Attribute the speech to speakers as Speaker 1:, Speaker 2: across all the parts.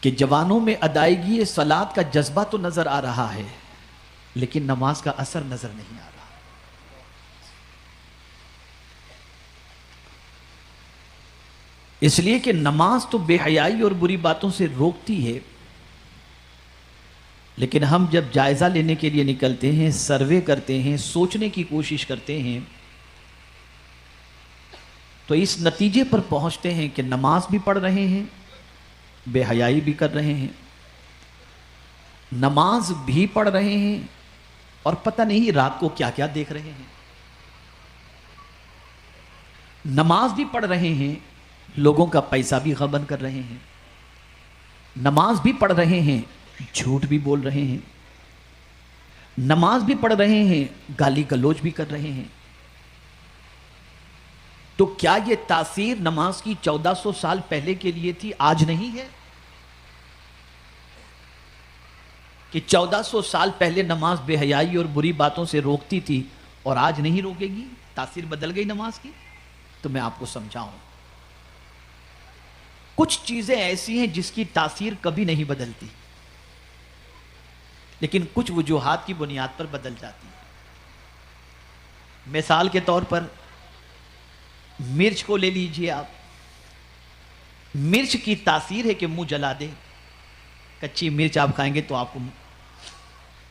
Speaker 1: کہ جوانوں میں ادائیگی صلات کا جذبہ تو نظر آ رہا ہے لیکن نماز کا اثر نظر نہیں آ رہا۔ اس لیے کہ نماز تو بے حیائی اور بری باتوں سے روکتی ہے، لیکن ہم جب جائزہ لینے کے لیے نکلتے ہیں، سروے کرتے ہیں، سوچنے کی کوشش کرتے ہیں، تو اس نتیجے پر پہنچتے ہیں کہ نماز بھی پڑھ رہے ہیں، بے حیائی بھی کر رہے ہیں، نماز بھی پڑھ رہے ہیں اور پتہ نہیں رات کو کیا کیا دیکھ رہے ہیں، نماز بھی پڑھ رہے ہیں، لوگوں کا پیسہ بھی غبن کر رہے ہیں، نماز بھی پڑھ رہے ہیں، جھوٹ بھی بول رہے ہیں، نماز بھی پڑھ رہے ہیں، گالی گلوچ بھی کر رہے ہیں۔ تو کیا یہ تاثیر نماز کی 1400 سال پہلے کے لیے تھی، آج نہیں ہے؟ کہ 1400 سال پہلے نماز بے حیائی اور بری باتوں سے روکتی تھی اور آج نہیں روکے گی؟ تاثیر بدل گئی نماز کی؟ تو میں آپ کو سمجھاؤں، کچھ چیزیں ایسی ہیں جس کی تاثیر کبھی نہیں بدلتی، لیکن کچھ وجوہات کی بنیاد پر بدل جاتی ہے۔ مثال کے طور پر مرچ کو لے لیجئے آپ، مرچ کی تاثیر ہے کہ منہ جلا دے، کچی مرچ آپ کھائیں گے تو آپ کو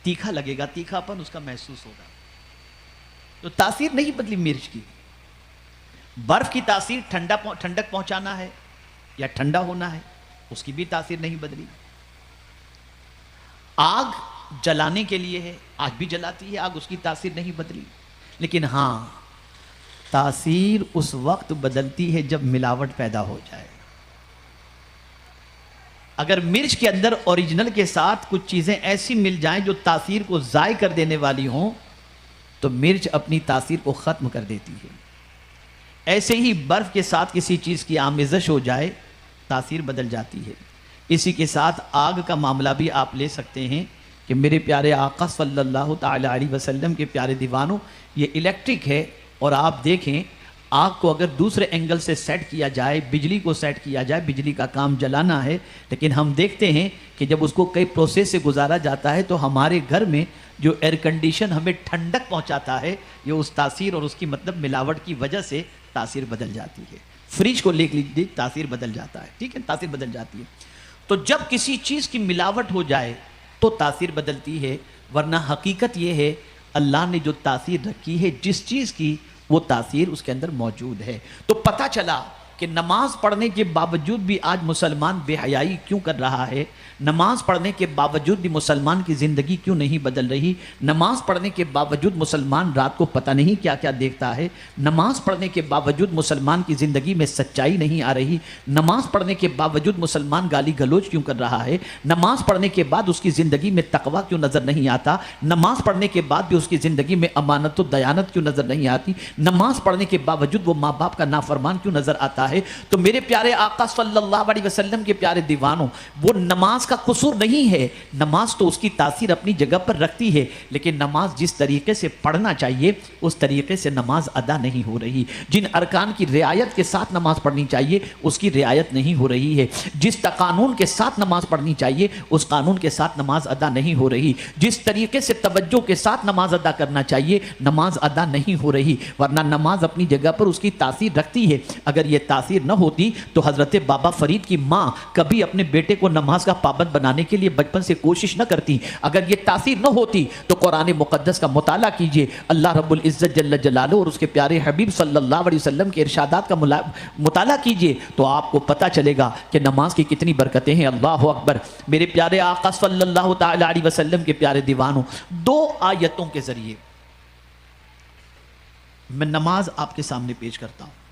Speaker 1: تیکھا لگے گا، تیکھا پن اس کا محسوس ہوگا، تو تاثیر نہیں بدلی مرچ کی۔ برف کی تاثیر ٹھنڈک پہنچانا ہے یا ٹھنڈا ہونا ہے، اس کی بھی تاثیر نہیں بدلی۔ آگ جلانے کے لیے ہے، آج بھی جلاتی ہے آگ، اس کی تاثیر نہیں بدلی، لیکن ہاں تاثیر اس وقت بدلتی ہے جب ملاوٹ پیدا ہو جائے۔ اگر مرچ کے اندر اوریجنل کے ساتھ کچھ چیزیں ایسی مل جائیں جو تاثیر کو ضائع کر دینے والی ہوں تو مرچ اپنی تاثیر کو ختم کر دیتی ہے۔ ایسے ہی برف کے ساتھ کسی چیز کی آمیزش ہو جائے، تاثیر بدل جاتی ہے۔ اسی کے ساتھ آگ کا معاملہ بھی آپ لے سکتے ہیں کہ میرے پیارے آقا صلی اللہ تعالی علیہ وسلم کے پیارے دیوانوں، یہ الیکٹرک ہے اور آپ دیکھیں آگ کو اگر دوسرے اینگل سے سیٹ کیا جائے، بجلی کو سیٹ کیا جائے، بجلی کا کام جلانا ہے، لیکن ہم دیکھتے ہیں کہ جب اس کو کئی پروسیس سے گزارا جاتا ہے تو ہمارے گھر میں جو ایئر کنڈیشن ہمیں ٹھنڈک پہنچاتا ہے، یہ اس تاثیر اور اس کی مطلب ملاوٹ کی وجہ سے تاثیر بدل جاتی ہے۔ فریج کو لے لیجیے، تاثیر بدل جاتا ہے، ٹھیک ہے، تاثیر بدل جاتی ہے۔ تو جب کسی چیز کی ملاوٹ ہو جائے تو تاثیر بدلتی ہے، ورنہ حقیقت یہ ہے اللہ نے جو تاثیر رکھی ہے جس چیز کی، وہ تاثیر اس کے اندر موجود ہے۔ تو پتہ چلا کہ نماز پڑھنے کے باوجود بھی آج مسلمان بے حیائی کیوں کر رہا ہے، نماز پڑھنے کے باوجود بھی مسلمان کی زندگی کیوں نہیں بدل رہی، نماز پڑھنے کے باوجود مسلمان رات کو پتہ نہیں کیا کیا دیکھتا ہے، نماز پڑھنے کے باوجود مسلمان کی زندگی میں سچائی نہیں آ رہی، نماز پڑھنے کے باوجود مسلمان گالی گلوچ کیوں کر رہا ہے، نماز پڑھنے کے بعد اس کی زندگی میں تقویٰ کیوں نظر نہیں آتا، نماز پڑھنے کے بعد بھی اس کی زندگی میں امانت و دیانت کیوں نظر نہیں آتی، نماز پڑھنے کے باوجود وہ ماں باپ کا نافرمان کیوں نظر آتا ہے۔ تو میرے پیارے آقا صلی اللہ علیہ وسلم کے پیارے دیوانوں، وہ نماز کا قصور نہیں ہے، نماز تو اس کی تاثیر اپنی جگہ پر رکھتی ہے، لیکن نماز جس طریقے سے پڑھنا چاہیے اس طریقے سے نماز ادا نہیں ہو رہی، جن ارکان کی رعایت کے ساتھ نماز پڑھنی چاہیے اس کی رعایت نہیں ہو رہی ہے، جس قانون کے ساتھ نماز پڑھنی چاہیے اس قانون کے ساتھ نماز ادا نہیں ہو رہی، جس طریقے سے توجہ کے ساتھ نماز ادا کرنا چاہیے نماز ادا نہیں ہو رہی، ورنہ نماز اپنی جگہ پر اس کی تاثیر رکھتی ہے۔ اگر یہ تاثیر نہ ہوتی تو حضرت بابا فرید کی ماں کبھی اپنے بیٹے کو نماز کا پابند بنانے کے لیے بچپن سے کوشش نہ کرتی۔ اگر یہ تاثیر نہ ہوتی تو قرآن مقدس کا مطالعہ کیجئے، اللہ رب العزت جل جلالہ اور اس کے پیارے حبیب صلی اللہ علیہ وسلم کے ارشادات کا مطالعہ کیجئے تو آپ کو پتہ چلے گا کہ نماز کی کتنی برکتیں ہیں۔ اللہ اکبر۔ میرے پیارے آقا صلی اللہ تعالی علیہ وسلم کے پیارے دیوانوں، 2 آیتوں کے ذریعے میں نماز آپ کے سامنے پیش کرتا ہوں،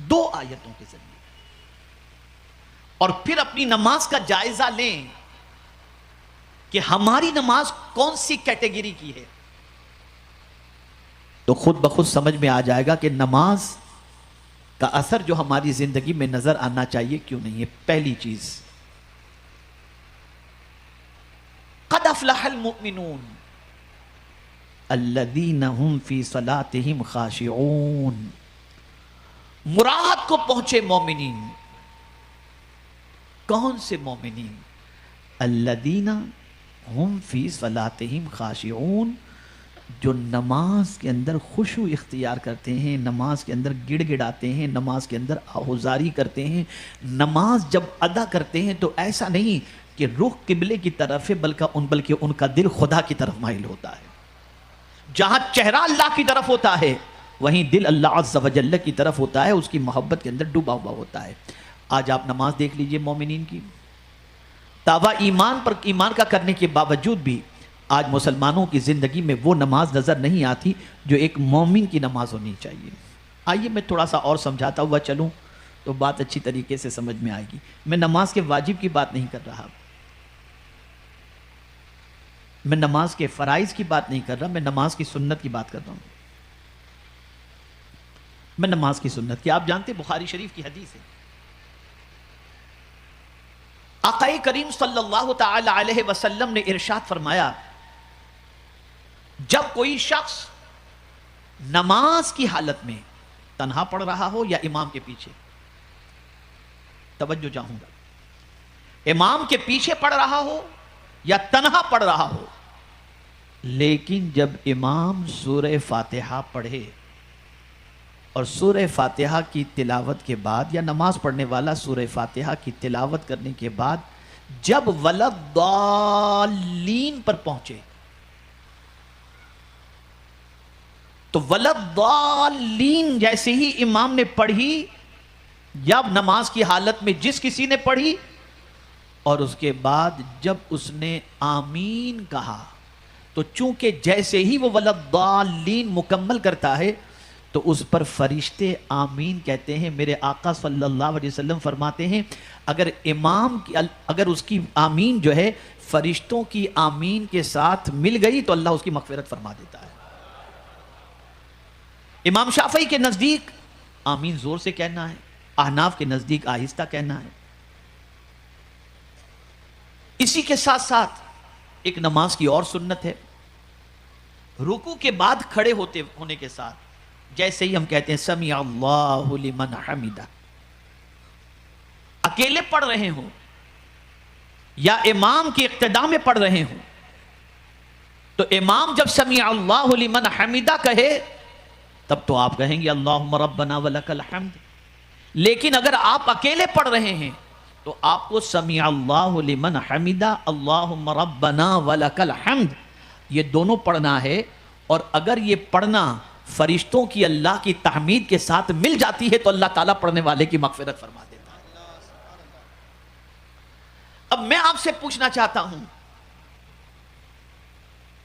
Speaker 1: 2 آیتوں کے ذریعے، اور پھر اپنی نماز کا جائزہ لیں کہ ہماری نماز کون سی کیٹیگری کی ہے، تو خود بخود سمجھ میں آ جائے گا کہ نماز کا اثر جو ہماری زندگی میں نظر آنا چاہیے کیوں نہیں ہے۔ پہلی چیز، قد افلح المؤمنون الذین هم فی صلاتهم خاشعون، مراحت کو پہنچے مومنین، کون سے مومنین؟ الذین ہم فی صلاتہم خاشعون، جو نماز کے اندر خشوع اختیار کرتے ہیں، نماز کے اندر گڑ گڑاتے ہیں، نماز کے اندر آہوزاری کرتے ہیں. نماز جب ادا کرتے ہیں تو ایسا نہیں کہ رخ قبلے کی طرف ہے، بلکہ ان کا دل خدا کی طرف مائل ہوتا ہے. جہاں چہرہ اللہ کی طرف ہوتا ہے وہیں دل اللہ عز و جل کی طرف ہوتا ہے، اس کی محبت کے اندر ڈوبا ہوا ہوتا ہے. آج آپ نماز دیکھ لیجئے مومنین کی، دعویٰ ایمان کا کرنے کے باوجود بھی آج مسلمانوں کی زندگی میں وہ نماز نظر نہیں آتی جو ایک مومن کی نماز ہونی چاہیے. آئیے میں تھوڑا سا اور سمجھاتا ہوا چلوں تو بات اچھی طریقے سے سمجھ میں آئے گی. میں نماز کے واجب کی بات نہیں کر رہا، میں نماز کے فرائض کی بات نہیں کر رہا، میں نماز کی سنت کی بات کر رہا ہوں. میں نماز کی سنت کی، آپ جانتے ہیں بخاری شریف کی حدیث ہے، آقا کریم صلی اللہ تعالی علیہ وسلم نے ارشاد فرمایا، جب کوئی شخص نماز کی حالت میں تنہا پڑھ رہا ہو یا امام کے پیچھے، توجہ چاہوں گا، امام کے پیچھے پڑھ رہا ہو یا تنہا پڑھ رہا ہو، لیکن جب امام سورہ فاتحہ پڑھے اور سورہ فاتحہ کی تلاوت کے بعد، یا نماز پڑھنے والا سورہ فاتحہ کی تلاوت کرنے کے بعد جب ولضالین پر پہنچے تو ولضالین جیسے ہی امام نے پڑھی، یا نماز کی حالت میں جس کسی نے پڑھی، اور اس کے بعد جب اس نے آمین کہا تو چونکہ جیسے ہی وہ ولضالین مکمل کرتا ہے تو اس پر فرشتے آمین کہتے ہیں. میرے آقا صلی اللہ علیہ وسلم فرماتے ہیں اگر اس کی آمین جو ہے فرشتوں کی آمین کے ساتھ مل گئی تو اللہ اس کی مغفرت فرما دیتا ہے. امام شافعی کے نزدیک آمین زور سے کہنا ہے، احناف کے نزدیک آہستہ کہنا ہے. اسی کے ساتھ ساتھ ایک نماز کی اور سنت ہے، رکوع کے بعد کھڑے ہونے کے ساتھ جیسے ہی ہم کہتے ہیں سمیع اللہ لمن حمدہ، اکیلے پڑھ رہے ہوں یا امام کی اقتداء میں پڑھ رہے ہوں، تو امام جب سمیع اللہ لمن حمدہ کہے تب تو آپ کہیں گے اللہم ربنا ولک الحمد. لیکن اگر آپ اکیلے پڑھ رہے ہیں تو آپ کو سمیع اللہ لمن حمدہ اللہم ربنا ولک الحمد یہ دونوں پڑھنا ہے. اور اگر یہ پڑھنا فرشتوں کی اللہ کی تحمید کے ساتھ مل جاتی ہے تو اللہ تعالیٰ پڑھنے والے کی مغفرت فرما دیتا ہے. اب میں آپ سے پوچھنا چاہتا ہوں،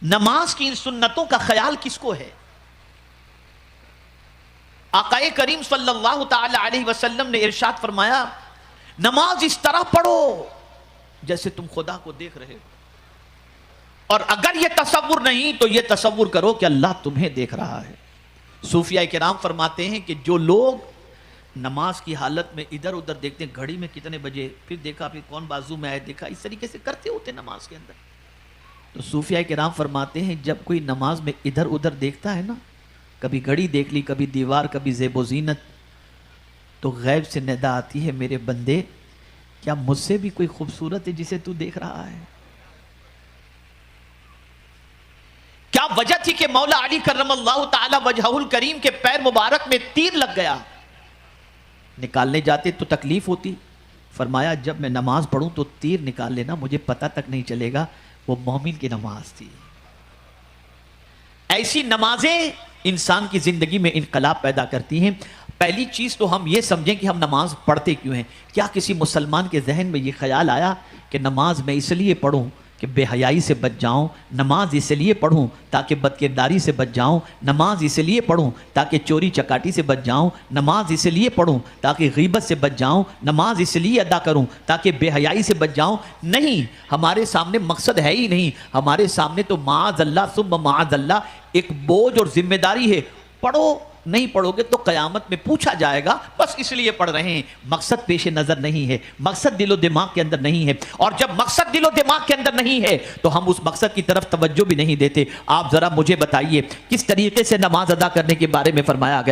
Speaker 1: نماز کی ان سنتوں کا خیال کس کو ہے؟ آقا کریم صلی اللہ تعالی علیہ وسلم نے ارشاد فرمایا، نماز اس طرح پڑھو جیسے تم خدا کو دیکھ رہے ہو، اور اگر یہ تصور نہیں تو یہ تصور کرو کہ اللہ تمہیں دیکھ رہا ہے. صوفیاء کرام فرماتے ہیں کہ جو لوگ نماز کی حالت میں ادھر ادھر دیکھتے ہیں، گھڑی میں کتنے بجے، پھر دیکھا پھر کون بازو میں آئے، دیکھا، اس طریقے سے کرتے ہوتے نماز کے اندر، تو صوفیاء کرام فرماتے ہیں جب کوئی نماز میں ادھر ادھر دیکھتا ہے نا، کبھی گھڑی دیکھ لی، کبھی دیوار، کبھی زیب و زینت، تو غیب سے ندا آتی ہے، میرے بندے کیا مجھ سے بھی کوئی خوبصورت ہے جسے تو دیکھ رہا ہے؟ کیا وجہ تھی کہ مولا علی کرم اللہ تعالی وجہہ الکریم کے پیر مبارک میں تیر لگ گیا؟ نکالنے جاتے تو تکلیف ہوتی. فرمایا جب میں نماز پڑھوں تو تیر نکال لینا، مجھے پتہ تک نہیں چلے گا. وہ مومن کی نماز تھی. ایسی نمازیں انسان کی زندگی میں انقلاب پیدا کرتی ہیں. پہلی چیز تو ہم یہ سمجھیں کہ ہم نماز پڑھتے کیوں ہیں. کیا کسی مسلمان کے ذہن میں یہ خیال آیا کہ نماز میں اس لیے پڑھوں کہ بے حیائی سے بچ جاؤں، نماز اس لیے پڑھوں تاکہ بدکرداری سے بچ جاؤں، نماز اس لیے پڑھوں تاکہ چوری چکاٹی سے بچ جاؤں، نماز اس لیے پڑھوں تاکہ غیبت سے بچ جاؤں، نماز اس لیے ادا کروں تاکہ بے حیائی سے بچ جاؤں؟ نہیں، ہمارے سامنے مقصد ہے ہی نہیں. ہمارے سامنے تو معاذ اللہ ثم معاذ اللہ ایک بوجھ اور ذمہ داری ہے. پڑھو نہیں پڑھو گے تو قیامت میں پوچھا جائے گا بس اس لیے پڑھ رہے ہیں، مقصد پیش نظر نہیں ہے، مقصد دل و دماغ کے اندر نہیں ہے، اور جب مقصد دل و دماغ کے اندر نہیں ہے تو ہم اس مقصد کی طرف توجہ بھی نہیں دیتے۔ آپ ذرا مجھے بتائیے کس طریقے سے نماز ادا کرنے کے بارے میں فرمایا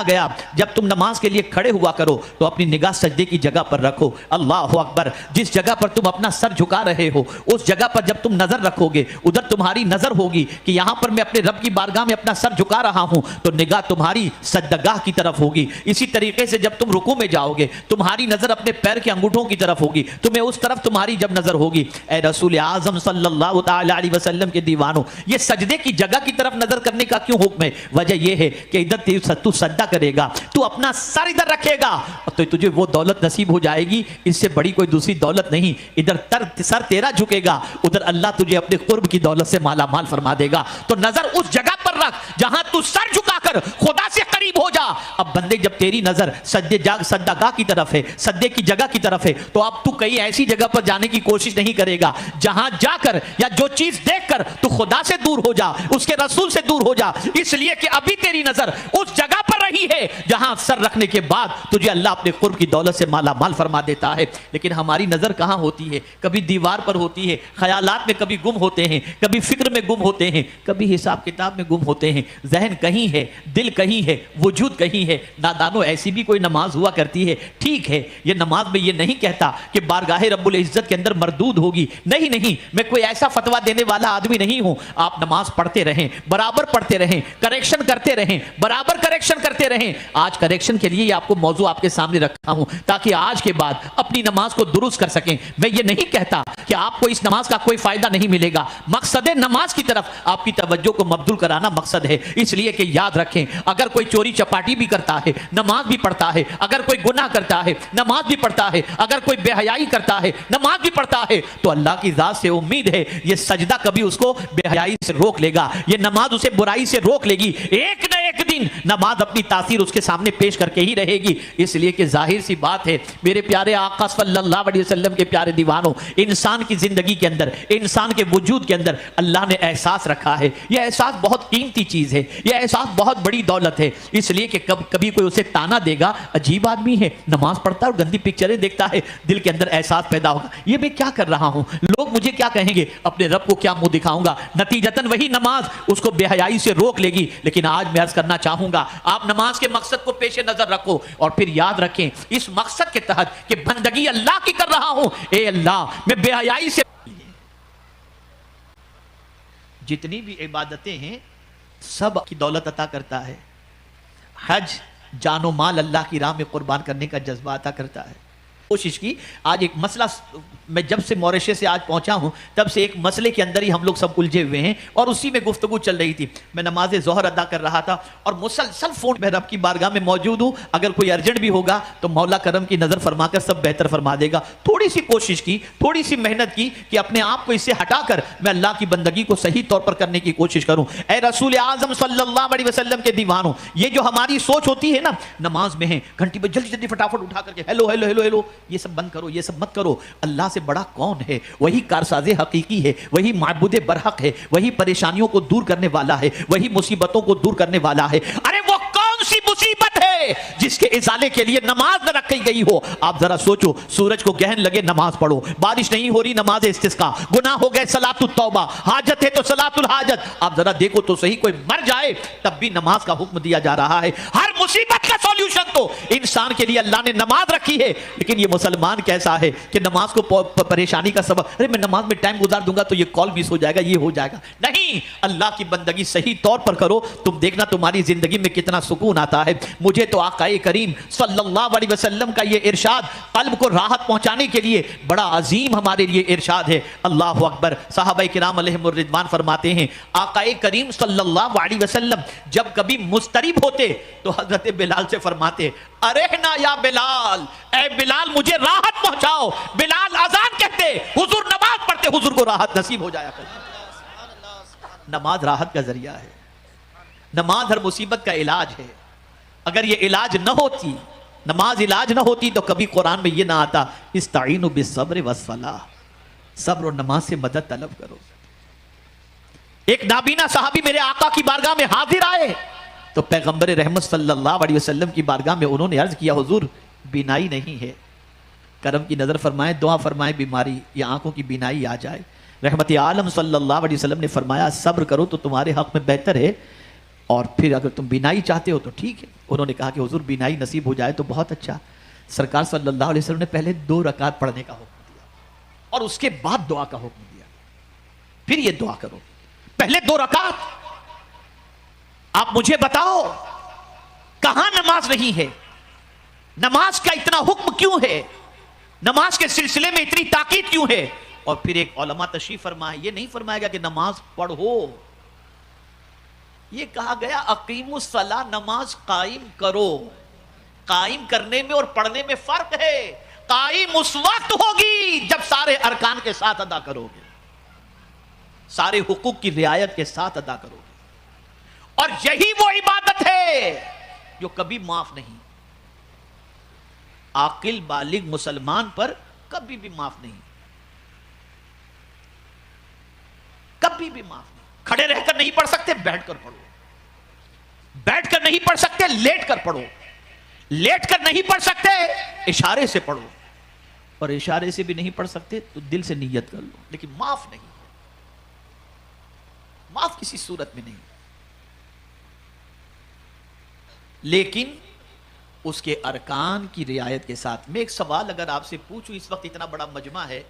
Speaker 1: گیا جب تم نماز کے لیے کھڑے ہوا کرو تو اپنی نگاہ سجدے کی جگہ پر رکھو۔ اللہ اکبر، جس جگہ پر تم اپنا سر جھکا رہے ہو اس جگہ پر جب تم نظر رکھو گے، ادھر تمہاری نظر ہوگی کہ یہاں پر میں اپنے رب کی بارگاہ میں اپنا سر جھکا رہا ہوں، تو نگاہ تمہاری سجدگاہ کی طرف ہوگی۔ اسی طریقے سے جب تم رکوع میں جاؤ گے تمہاری نظر اپنے پیر کے انگوٹھوں کی طرف ہوگی، تمہیں اس طرف تمہاری جب نظر ہوگی۔ اے رسول اعظم صلی اللہ تعالی علیہ وسلم کے دیوانوں، یہ سجدے کی جگہ کی طرف نظر کرنے کا کیوں حکم ہے؟ وجہ یہ ہے کہ ادھر تو سجدہ کرے گا، تو اپنا سر ادھر رکھے گا تو تجھے وہ دولت نصیب ہو جائے گی، اس سے بڑی کوئی دوسری دولت نہیں۔ ادھر سر تیرا جھکے گا، ادھر اللہ تجھے اپنے قرب کی دولت سے مالا مال فرما دے گا۔ تو نظر اس جگہ پر رکھ جہاں تو سر جھکا کر خدا سے قریب ہو جا۔ اب بندے جب تیری نظر سجدہ کی طرف ہے، سجدے کی جگہ کی طرف ہے، تو اب تو کئی ایسی جگہ پر جانے کی کوشش نہیں کرے گا جہاں جا کر یا جو چیز دیکھ کر تو خدا سے دور ہو جا، اس کے رسول سے دور ہو جا، اس لیے کہ ابھی تیری نظر اس جگہ پر رہی ہے جہاں سر رکھنے کے بعد تجھے اللہ اپنے قرب کی دولت سے مالا مال فرما دیتا ہے۔ لیکن ہماری نظر کہاں ہوتی ہے؟ کبھی دیوار پر ہوتی ہے، خیالات میں کبھی گم ہوتے ہیں، کبھی فکر میں گم ہوتے ہیں، کبھی حساب کتاب میں گم ہوتے ہیں، ذہن کہیں ہے، دل کہیں ہے، وجود کہیں ہے۔ نادانو، ایسی بھی کوئی نماز ہوا کرتی ہے، ٹھیک ہے، یہ نماز میں یہ نہیں کہتا کہ بارگاہ رب العزت کے اندر مردود ہوگی، نہیں، میں کوئی ایسا فتویٰ دینے والا آدمی نہیں ہوں۔ آپ نماز پڑھتے رہیں، برابر پڑھتے رہیں، کریکشن کرتے رہیں، برابر کریکشن کرتے رہیں۔ آج کریکشن کے لیے یہ آپ کو موضوع آپ کے سامنے رکھا ہوں تاکہ آج کے بعد اپنی نماز کو درست کر سکیں۔ میں یہ نہیں کہتا کہ آپ کو اس نماز کا کوئی فائدہ نہیں ملے گا، مقصد نماز کی طرف آپ کی توجہ کو مبذول کرانا مقصد ہے۔ اس لیے کہ یاد رکھیں، اگر کوئی چوری چپاٹی بھی کرتا ہے نماز بھی پڑھتا ہے، اگر کوئی گناہ کرتا ہے نماز بھی پڑھتا ہے، اگر کوئی بے حیائی کرتا ہے نماز بھی پڑھتا ہے، تو اللہ کی ذات سے امید ہے یہ سجدہ کبھی اس کو بے حیائی سے روک لے گا، یہ نماز اسے برائی سے روک لے گی۔ ایک نہ ایک دن نماز اپنی تاثیر اس کے سامنے پیش کر کے ہی رہے گی۔ اس لیے کہ ظاہر سی بات ہے میرے پیارے آقا صلی اللہ علیہ وسلم کے پیارے دیوانوں، انسان کی زندگی کے اندر، انسان کے وجود کے اندر اللہ نے احساس رکھا ہے۔ یہ احساس بہت قیمتی چیز ہے، یہ احساس بہت بڑی دولت ہے۔ اس لیے کہ کبھی کوئی اسے تانا دے گا، عجیب آدمی ہے، نماز پڑھتا ہے اور گندی پکچریں دیکھتا ہے، دل کے اندر احساس پیدا ہوگا، یہ میں کیا کر رہا ہوں، لوگ مجھے کیا کہیں گے، اپنے رب کو کیا منہ دکھاؤں گا۔ نتیجتاً وہی نماز اس کو بے حیائی سے روک لے گی۔ لیکن آج میں عرض کرنا چاہوں گا، آپ نماز کے مقصد کو پیش نظر رکھو اور پھر یاد رکھیں اس مقصد کے تحت کہ بندگی اللہ کی کر رہا ہوں، اے اللہ میں بے حیائی سے جتنی بھی عبادتیں ہیں سب کی دولت عطا کرتا ہے۔ حج جان و مال اللہ کی راہ میں قربان کرنے کا جذبہ عطا کرتا ہے۔ کوشش کی، آج ایک مسئلہ، میں جب سے موریشس سے آج پہنچا ہوں تب سے ایک مسئلے کے اندر ہی ہم لوگ سب الجھے ہوئے ہیں اور اسی میں گفتگو چل رہی تھی۔ میں نماز ظہر ادا کر رہا تھا اور مسلسل فون میں رب کی بارگاہ میں موجود ہوں، اگر کوئی ارجنٹ بھی ہوگا تو مولا کرم کی نظر فرما کر سب بہتر فرما دے گا۔ تھوڑی سی کوشش کی، تھوڑی سی محنت کی کہ اپنے آپ کو اس سے ہٹا کر میں اللہ کی بندگی کو صحیح طور پر کرنے کی کوشش کروں۔ اے رسول اعظم صلی اللہ علیہ وسلم کے دیوانوں، یہ جو ہماری سوچ ہوتی ہے نا، نماز میں ہے گھنٹی پہ جلدی جلدی فٹافٹ اٹھا کر کے ہیلو ہیلو ہیلو ہیلو، یہ سب بند کرو، یہ سب مت کرو۔ اللہ سے بڑا کون ہے؟ وہی کارساز حقیقی ہے، وہی معبود برحق ہے، وہی پریشانیوں کو دور کرنے والا ہے، وہی مصیبتوں کو دور کرنے والا ہے۔ ارے وہ کون سی مصیبت ہے جس کے ازالے کے لیے نماز نہ رکھی گئی ہو؟ آپ ذرا سوچو، سورج کو گہن لگے نماز پڑھو، بارش نہیں ہو رہی نماز استسقا، گناہ ہو گئے صلاۃ التوبہ، حاجت ہے تو صلاۃ الحاجت، آپ ذرا دیکھو تو صحیح، کوئی مر جائے تب بھی نماز کا حکم دیا جا رہا ہے۔ ہر مصیبت کا سولوشن تو انسان کے لیے اللہ نے نماز رکھی ہے، لیکن یہ مسلمان کیسا ہے کہ نماز کو پریشانی کا سبب، ارے میں نماز میں ٹائم گزار دوں گا تو یہ کال مس ہو جائے گا، یہ ہو جائے گا۔ نہیں، اللہ کی بندگی صحیح طور پر کرو، تم دیکھنا تمہاری زندگی میں کتنا سکون آتا ہے۔ مجھے تو آقا کریم صلی اللہ علیہ وسلم کا یہ ارشاد قلب کو راحت پہنچانے کے لیے بڑا عظیم ہمارے لیے ارشاد ہے۔ اللہ اکبر۔ صحابہ کرام علیہم الرضوان فرماتے ہیں آقا کریم صلی اللہ علیہ وسلم جب کبھی مضطرب ہوتے تو حضرت بلال سے فرماتے ارحنا یا بلال، اے بلال مجھے راحت پہنچاؤ۔ بلال اذان کہتے، حضور نماز پڑھتے، حضور کو راحت نصیب ہو جایا کرتی۔ نماز راحت کا ذریعہ ہے، نماز ہر مصیبت کا علاج ہے۔ اگر یہ علاج نہ ہوتی، نماز علاج نہ ہوتی تو کبھی قرآن میں یہ نہ آتا استعینوا بالصبر والصلاۃ، صبر اور نماز سے مدد طلب کرو۔ ایک نابینا صحابی میرے آقا کی بارگاہ میں حاضر آئے، تو پیغمبر رحمت صلی اللہ علیہ وسلم کی بارگاہ میں انہوں نے عرض کیا حضور بینائی نہیں ہے، کرم کی نظر فرمائیں، دعا فرمائیں بیماری یا آنکھوں کی بینائی آ جائے۔ رحمت عالم صلی اللہ علیہ وسلم نے فرمایا صبر کرو تو تمہارے حق میں بہتر ہے، اور پھر اگر تم بینائی چاہتے ہو تو ٹھیک ہے۔ انہوں نے کہا کہ حضور بینائی نصیب ہو جائے تو بہت اچھا۔ سرکار صلی اللہ علیہ وسلم نے پہلے 2 رکعت پڑھنے کا حکم دیا اور اس کے بعد دعا کا حکم دیا، پھر یہ دعا کرو۔ پہلے 2 رکعت، آپ مجھے بتاؤ کہاں نماز نہیں ہے؟ نماز کا اتنا حکم کیوں ہے؟ نماز کے سلسلے میں اتنی تاکید کیوں ہے؟ اور پھر ایک علماء تشریف فرمائے، یہ نہیں فرمایا گیا کہ نماز پڑھو، یہ کہا گیا اقیموا الصلاۃ، نماز قائم کرو۔ قائم کرنے میں اور پڑھنے میں فرق ہے۔ قائم اس وقت ہوگی جب سارے ارکان کے ساتھ ادا کرو گے، سارے حقوق کی رعایت کے ساتھ ادا کرو گے، اور یہی وہ عبادت ہے جو کبھی معاف نہیں، عاقل بالغ مسلمان پر کبھی بھی معاف نہیں، کبھی بھی معاف نہیں۔ کھڑے رہ کر نہیں پڑھ سکتے، بیٹھ کر پڑھو، بیٹھ کر نہیں پڑھ سکتے لیٹ کر پڑھو، لیٹ کر نہیں پڑھ سکتے اشارے سے پڑھو، اور اشارے سے بھی نہیں پڑھ سکتے تو دل سے نیت کر لو، لیکن معاف نہیں، معاف کسی صورت میں نہیں۔ لیکن اس کے ارکان کی رعایت کے ساتھ۔ میں ایک سوال اگر آپ سے پوچھوں، اس وقت اتنا بڑا مجمع ہے،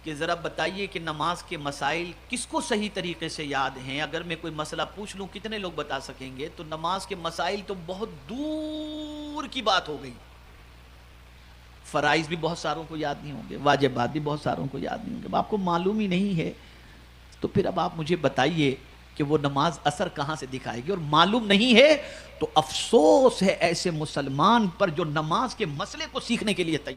Speaker 1: کہ ذرا بتائیے کہ نماز کے مسائل کس کو صحیح طریقے سے یاد ہیں؟ اگر میں کوئی مسئلہ پوچھ لوں کتنے لوگ بتا سکیں گے؟ تو نماز کے مسائل تو بہت دور کی بات ہو گئی۔ فرائض بھی بہت ساروں کو یاد نہیں ہوں گے، واجبات بھی بہت ساروں کو یاد نہیں ہوں گے۔ اب آپ کو معلوم ہی نہیں ہے تو پھر اب آپ مجھے بتائیے کہ وہ نماز اثر کہاں سے دکھائے گی؟ اور معلوم نہیں ہے تو افسوس ہے ایسے مسلمان پر جو نماز کے مسئلے کو سیکھنے کے لیے تیار